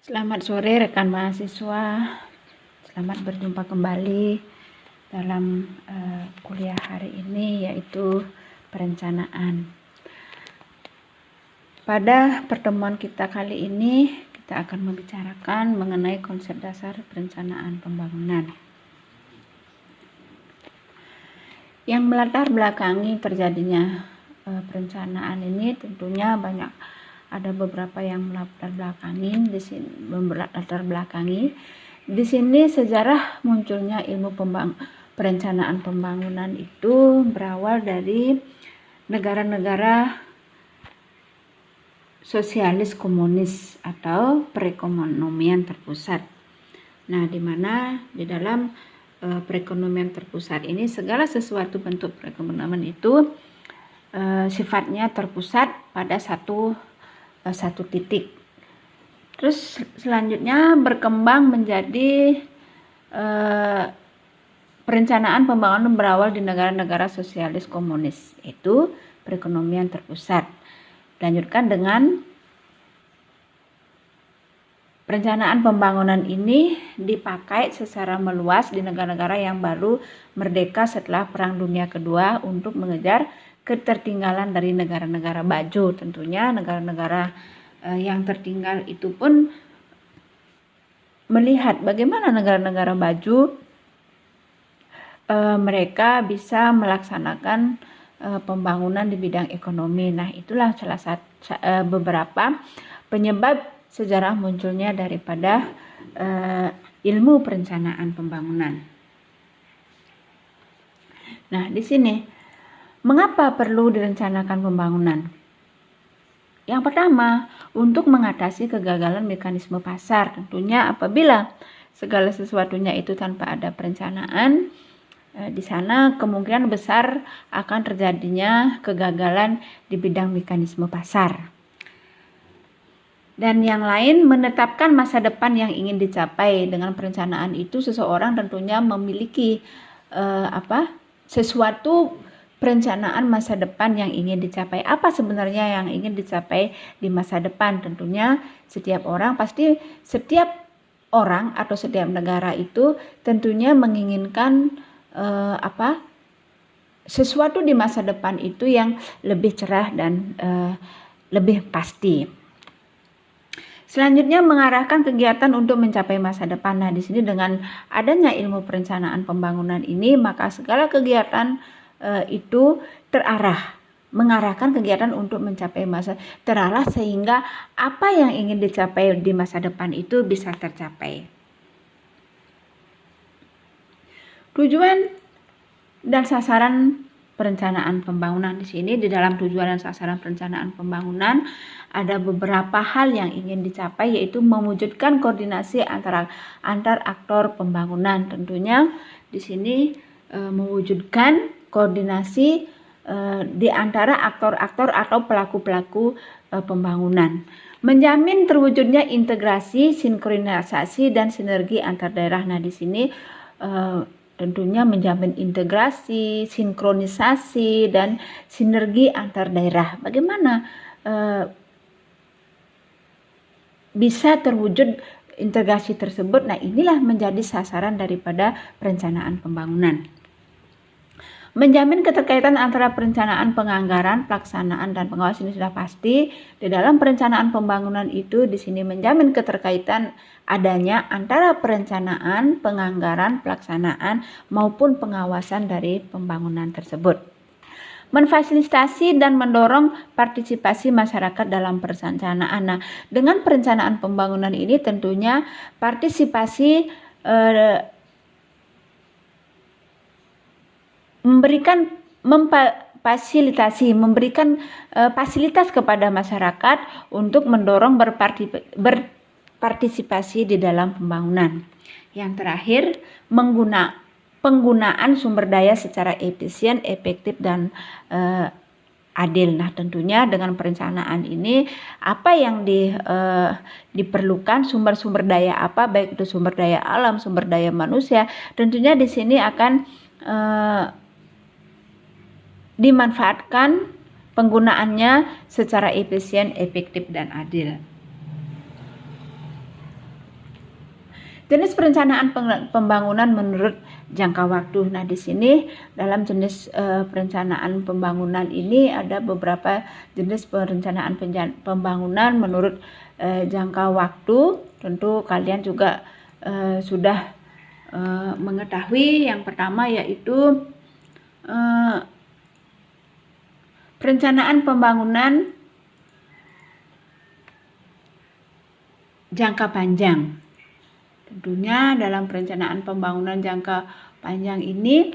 Selamat sore rekan mahasiswa, selamat berjumpa kembali dalam kuliah hari ini, yaitu perencanaan. Pada pertemuan kita kali ini, kita akan membicarakan mengenai konsep dasar perencanaan pembangunan. Yang melatar belakangi terjadinya perencanaan ini tentunya banyak. Ada beberapa yang melatar belakangi. Di sini sejarah munculnya ilmu perencanaan pembangunan itu berawal dari negara-negara sosialis komunis atau perekonomian terpusat. Nah, di mana di dalam perekonomian terpusat ini segala sesuatu bentuk perekonomian itu sifatnya terpusat pada satu titik. Terus selanjutnya berkembang menjadi perencanaan pembangunan berawal di negara-negara sosialis komunis, yaitu perekonomian terpusat. Dilanjutkan dengan perencanaan pembangunan ini dipakai secara meluas di negara-negara yang baru merdeka setelah Perang Dunia Kedua untuk mengejar ketertinggalan dari negara-negara maju. Tentunya negara-negara yang tertinggal itu pun melihat bagaimana negara-negara maju mereka bisa melaksanakan pembangunan di bidang ekonomi. Nah, itulah salah satu beberapa penyebab sejarah munculnya daripada ilmu perencanaan pembangunan. Nah, di sini mengapa perlu direncanakan pembangunan? Yang pertama, untuk mengatasi kegagalan mekanisme pasar. Tentunya apabila segala sesuatunya itu tanpa ada perencanaan, di sana kemungkinan besar akan terjadinya kegagalan di bidang mekanisme pasar. Dan yang lain, menetapkan masa depan yang ingin dicapai. Dengan perencanaan itu seseorang tentunya memiliki sesuatu perencanaan masa depan yang ingin dicapai. Apa sebenarnya yang ingin dicapai di masa depan? Tentunya setiap orang atau setiap negara itu tentunya menginginkan sesuatu di masa depan itu yang lebih cerah dan lebih pasti. Selanjutnya, mengarahkan kegiatan untuk mencapai masa depan. Nah, di sini dengan adanya ilmu perencanaan pembangunan ini, maka segala kegiatan itu mengarahkan kegiatan untuk mencapai terarah sehingga apa yang ingin dicapai di masa depan itu bisa tercapai. Tujuan dan sasaran perencanaan pembangunan. Di sini di dalam tujuan dan sasaran perencanaan pembangunan ada beberapa hal yang ingin dicapai, yaitu mewujudkan koordinasi antar aktor pembangunan. Tentunya di sini mewujudkan koordinasi di antara aktor-aktor atau pelaku-pelaku pembangunan. Menjamin terwujudnya integrasi, sinkronisasi dan sinergi antar daerah. Nah, di sini tentunya menjamin integrasi, sinkronisasi, dan sinergi antar daerah. Bagaimana bisa terwujud integrasi tersebut? Nah, inilah menjadi sasaran daripada perencanaan pembangunan. Menjamin keterkaitan antara perencanaan, penganggaran, pelaksanaan, dan pengawasan ini sudah pasti. Di dalam perencanaan pembangunan itu di sini menjamin keterkaitan adanya antara perencanaan, penganggaran, pelaksanaan maupun pengawasan dari pembangunan tersebut. Memfasilitasi dan mendorong partisipasi masyarakat dalam perencanaan. Nah, dengan perencanaan pembangunan ini tentunya partisipasi memberikan fasilitas kepada masyarakat untuk mendorong berpartisipasi di dalam pembangunan. Yang terakhir, penggunaan sumber daya secara efisien, efektif, dan adil. Nah, tentunya dengan perencanaan ini apa yang diperlukan, sumber-sumber daya apa, baik itu sumber daya alam, sumber daya manusia, tentunya di sini akan dimanfaatkan penggunaannya secara efisien, efektif, dan adil. Jenis perencanaan pembangunan menurut jangka waktu. Nah, di sini dalam jenis perencanaan pembangunan ini ada beberapa jenis perencanaan pembangunan menurut jangka waktu. Tentu kalian juga sudah mengetahui. Yang pertama yaitu perencanaan pembangunan jangka panjang. Tentunya dalam perencanaan pembangunan jangka panjang ini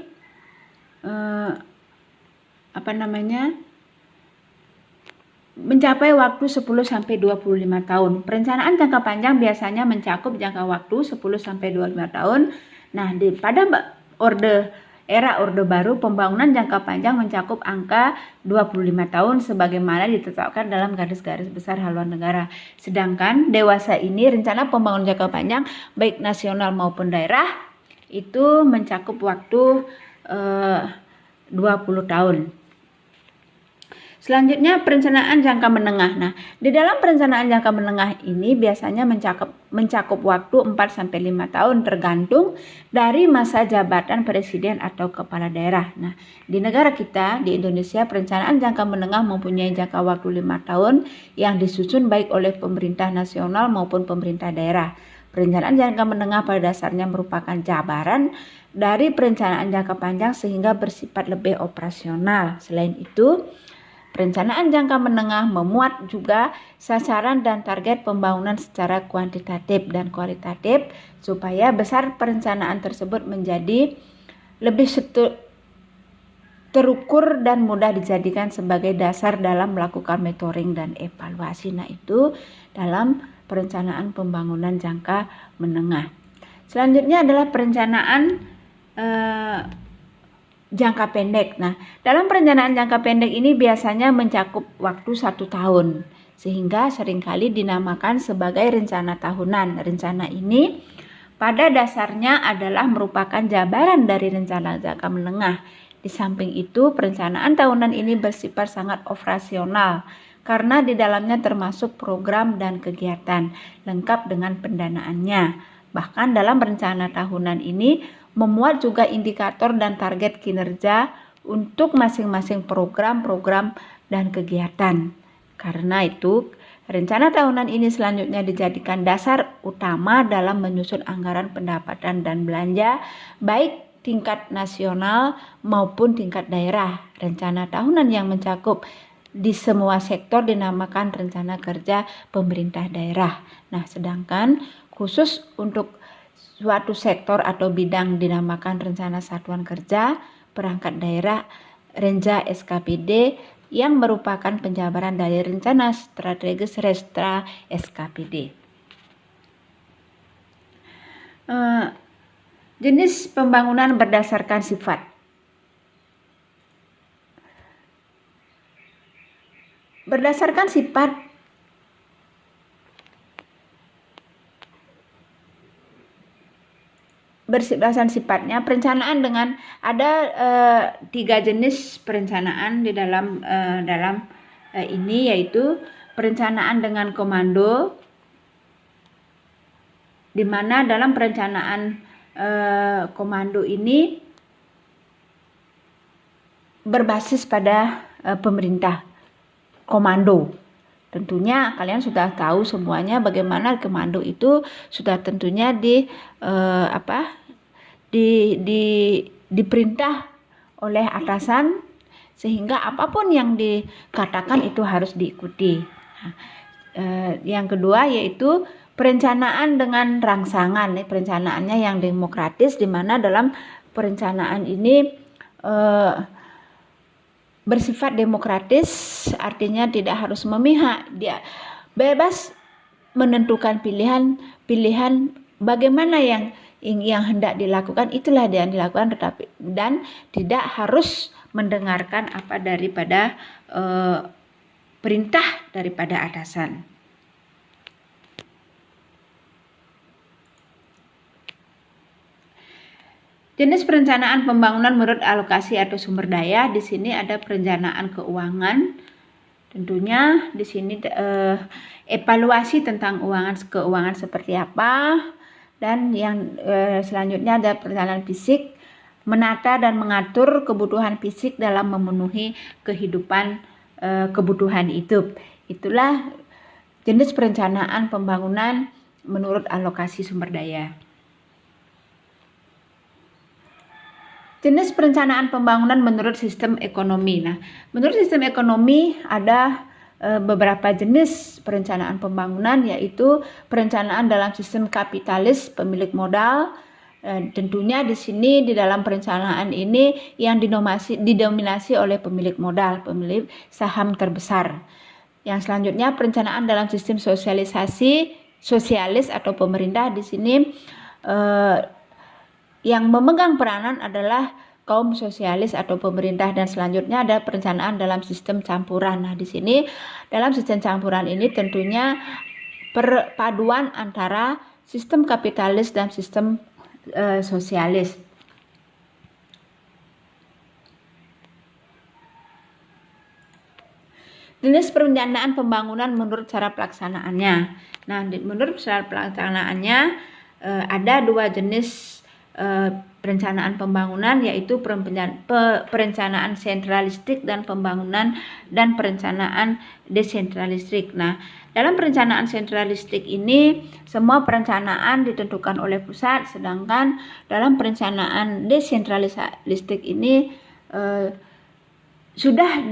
mencapai waktu 10 sampai 25 tahun. Perencanaan jangka panjang biasanya mencakup jangka waktu 10 sampai 25 tahun. Nah, pada era Orde Baru, pembangunan jangka panjang mencakup angka 25 tahun sebagaimana ditetapkan dalam garis-garis besar haluan negara. Sedangkan dewasa ini rencana pembangunan jangka panjang baik nasional maupun daerah itu mencakup waktu 20 tahun. Selanjutnya perencanaan jangka menengah. Nah, di dalam perencanaan jangka menengah ini biasanya mencakup waktu 4-5 tahun tergantung dari masa jabatan presiden atau kepala daerah. Nah, di negara kita, di Indonesia, perencanaan jangka menengah mempunyai jangka waktu 5 tahun yang disusun baik oleh pemerintah nasional maupun pemerintah daerah. Perencanaan jangka menengah pada dasarnya merupakan jabaran dari perencanaan jangka panjang sehingga bersifat lebih operasional. Selain itu, perencanaan jangka menengah memuat juga sasaran dan target pembangunan secara kuantitatif dan kualitatif supaya besar perencanaan tersebut menjadi lebih terukur dan mudah dijadikan sebagai dasar dalam melakukan monitoring dan evaluasi. Nah, itu dalam perencanaan pembangunan jangka menengah. Selanjutnya adalah perencanaan jangka pendek. Nah, dalam perencanaan jangka pendek ini biasanya mencakup waktu 1 tahun, sehingga seringkali dinamakan sebagai rencana tahunan. Rencana ini pada dasarnya adalah merupakan jabaran dari rencana jangka menengah. Di samping itu, perencanaan tahunan ini bersifat sangat operasional karena di dalamnya termasuk program dan kegiatan lengkap dengan pendanaannya. Bahkan dalam rencana tahunan ini memuat juga indikator dan target kinerja untuk masing-masing program dan kegiatan. Karena itu, rencana tahunan ini selanjutnya dijadikan dasar utama dalam menyusun anggaran pendapatan dan belanja, baik tingkat nasional maupun tingkat daerah. Rencana tahunan yang mencakup di semua sektor dinamakan rencana kerja pemerintah daerah. Nah, sedangkan khusus untuk suatu sektor atau bidang dinamakan rencana satuan kerja perangkat daerah Renja SKPD yang merupakan penjabaran dari rencana strategis Restra SKPD. Jenis pembangunan berdasarkan sifat. Berdasarkan sifat berdasarkan sifatnya, perencanaan dengan ada 3 jenis perencanaan di dalam ini, yaitu perencanaan dengan komando, di mana dalam perencanaan komando ini berbasis pada pemerintah komando. Tentunya kalian sudah tahu semuanya bagaimana komando itu sudah tentunya diperintah oleh atasan sehingga apapun yang dikatakan itu harus diikuti. Yang kedua yaitu perencanaan dengan rangsangan. Perencanaannya yang demokratis, di mana dalam perencanaan ini bersifat demokratis, artinya tidak harus memihak, dia bebas menentukan pilihan bagaimana yang hendak dilakukan, itulah yang dilakukan, tetapi dan tidak harus mendengarkan apa daripada perintah daripada atasan. Jenis perencanaan pembangunan menurut alokasi atau sumber daya. Di sini ada perencanaan keuangan. Tentunya di sini evaluasi tentang keuangan seperti apa Dan yang selanjutnya ada perencanaan fisik, menata dan mengatur kebutuhan fisik dalam memenuhi kebutuhan hidup. Itulah jenis perencanaan pembangunan menurut alokasi sumber daya. Jenis perencanaan pembangunan menurut sistem ekonomi. Nah, menurut sistem ekonomi ada beberapa jenis perencanaan pembangunan, yaitu perencanaan dalam sistem kapitalis pemilik modal. Tentunya di sini di dalam perencanaan ini yang didominasi oleh pemilik modal, pemilik saham terbesar. Yang selanjutnya perencanaan dalam sistem sosialis atau pemerintah. Di sini yang memegang peranan adalah kaum sosialis atau pemerintah, dan selanjutnya ada perencanaan dalam sistem campuran. Nah, di sini dalam sistem campuran ini tentunya perpaduan antara sistem kapitalis dan sistem sosialis. Jenis perencanaan pembangunan menurut cara pelaksanaannya. Nah, menurut cara pelaksanaannya ada dua jenis perencanaan pembangunan, yaitu perencanaan sentralistik dan perencanaan desentralistik. Nah, dalam perencanaan sentralistik ini semua perencanaan ditentukan oleh pusat, sedangkan dalam perencanaan desentralistik ini sudah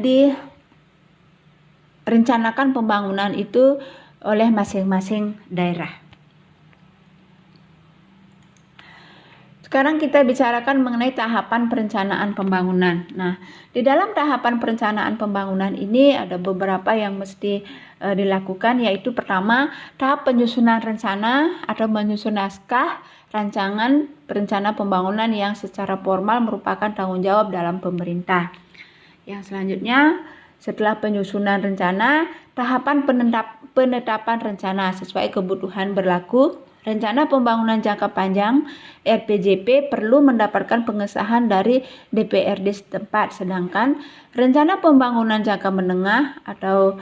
direncanakan pembangunan itu oleh masing-masing daerah. Sekarang kita bicarakan mengenai tahapan perencanaan pembangunan. Nah, di dalam tahapan perencanaan pembangunan ini ada beberapa yang mesti dilakukan, yaitu pertama, tahap penyusunan rencana atau menyusun naskah rancangan perencana pembangunan yang secara formal merupakan tanggung jawab dalam pemerintah. Yang selanjutnya, setelah penyusunan rencana, tahapan penetapan rencana sesuai kebutuhan berlaku. Rencana pembangunan jangka panjang RPJP perlu mendapatkan pengesahan dari DPRD setempat, sedangkan rencana pembangunan jangka menengah atau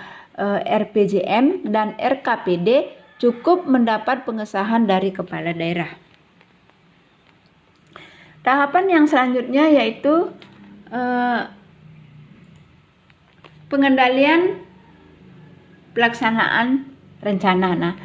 RPJM dan RKPD cukup mendapat pengesahan dari kepala daerah. Tahapan yang selanjutnya yaitu pengendalian pelaksanaan rencana. Nah,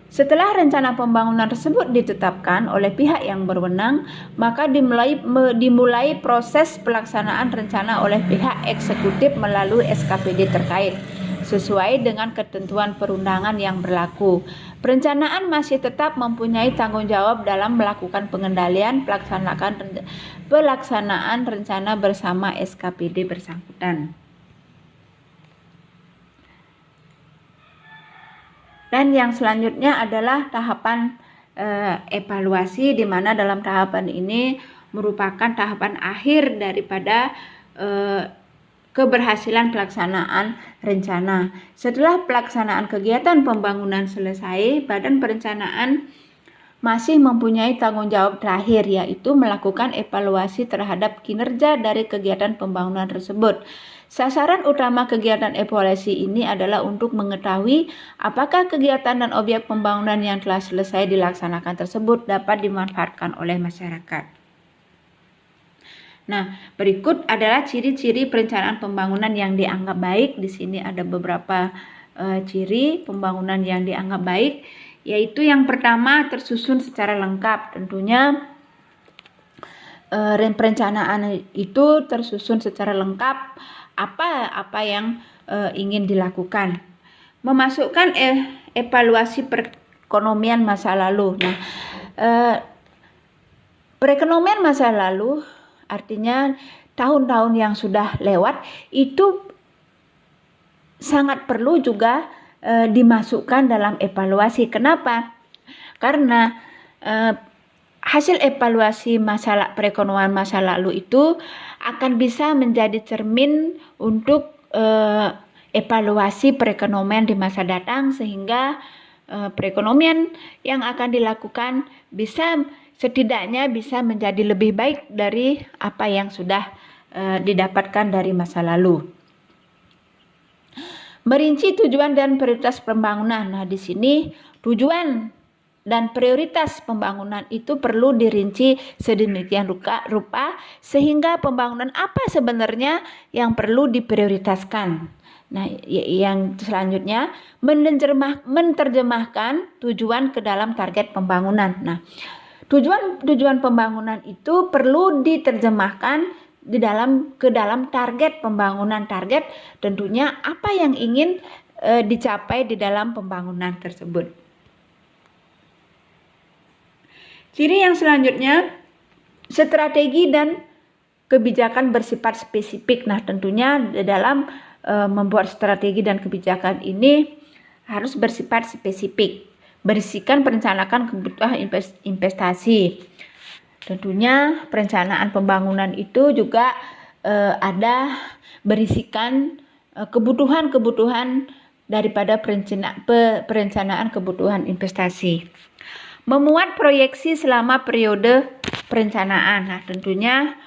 setelah rencana pembangunan tersebut ditetapkan oleh pihak yang berwenang, maka dimulai proses pelaksanaan rencana oleh pihak eksekutif melalui SKPD terkait, sesuai dengan ketentuan perundangan yang berlaku. Perencanaan masih tetap mempunyai tanggung jawab dalam melakukan pengendalian pelaksanaan rencana bersama SKPD bersangkutan. Dan yang selanjutnya adalah tahapan evaluasi, di mana dalam tahapan ini merupakan tahapan akhir daripada keberhasilan pelaksanaan rencana. Setelah pelaksanaan kegiatan pembangunan selesai, Badan Perencanaan masih mempunyai tanggung jawab terakhir, yaitu melakukan evaluasi terhadap kinerja dari kegiatan pembangunan tersebut. Sasaran utama kegiatan evaluasi ini adalah untuk mengetahui apakah kegiatan dan objek pembangunan yang telah selesai dilaksanakan tersebut dapat dimanfaatkan oleh masyarakat. Nah, berikut adalah ciri-ciri perencanaan pembangunan yang dianggap baik. Di sini ada beberapa ciri pembangunan yang dianggap baik, yaitu yang pertama, tersusun secara lengkap. Tentunya perencanaan itu tersusun secara lengkap apa yang ingin dilakukan. Memasukkan evaluasi perekonomian masa lalu. Nah, perekonomian masa lalu artinya tahun-tahun yang sudah lewat itu sangat perlu juga dimasukkan dalam evaluasi. Kenapa? Karena hasil evaluasi perekonomian masa lalu itu akan bisa menjadi cermin untuk evaluasi perekonomian di masa datang, sehingga perekonomian yang akan dilakukan setidaknya bisa menjadi lebih baik dari apa yang sudah didapatkan dari masa lalu. Merinci tujuan dan prioritas pembangunan. Nah, di sini tujuan dan prioritas pembangunan itu perlu dirinci sedemikian rupa sehingga pembangunan apa sebenarnya yang perlu diprioritaskan. Nah, yang selanjutnya menerjemahkan tujuan ke dalam target pembangunan. Nah, tujuan pembangunan itu perlu diterjemahkan ke dalam target pembangunan. Target tentunya apa yang ingin dicapai di dalam pembangunan tersebut. Ciri yang selanjutnya, strategi dan kebijakan bersifat spesifik. Nah, tentunya di dalam membuat strategi dan kebijakan ini harus bersifat spesifik, berisikan perencanaan kebutuhan investasi. Tentunya perencanaan pembangunan itu juga ada berisikan kebutuhan-kebutuhan daripada perencanaan kebutuhan investasi. Memuat proyeksi selama periode perencanaan. Nah, tentunya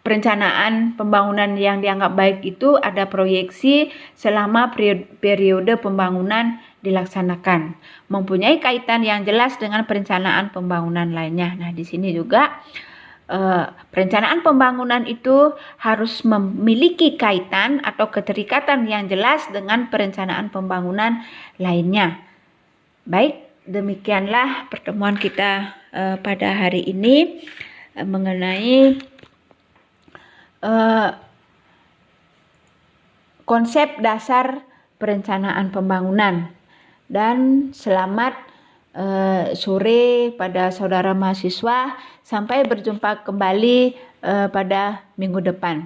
perencanaan pembangunan yang dianggap baik itu ada proyeksi selama periode pembangunan dilaksanakan, mempunyai kaitan yang jelas dengan perencanaan pembangunan lainnya. Nah, di sini juga perencanaan pembangunan itu harus memiliki kaitan atau keterikatan yang jelas dengan perencanaan pembangunan lainnya. Baik, demikianlah pertemuan kita pada hari ini mengenai konsep dasar perencanaan pembangunan. Dan selamat sore pada saudara mahasiswa. Sampai berjumpa kembali pada minggu depan.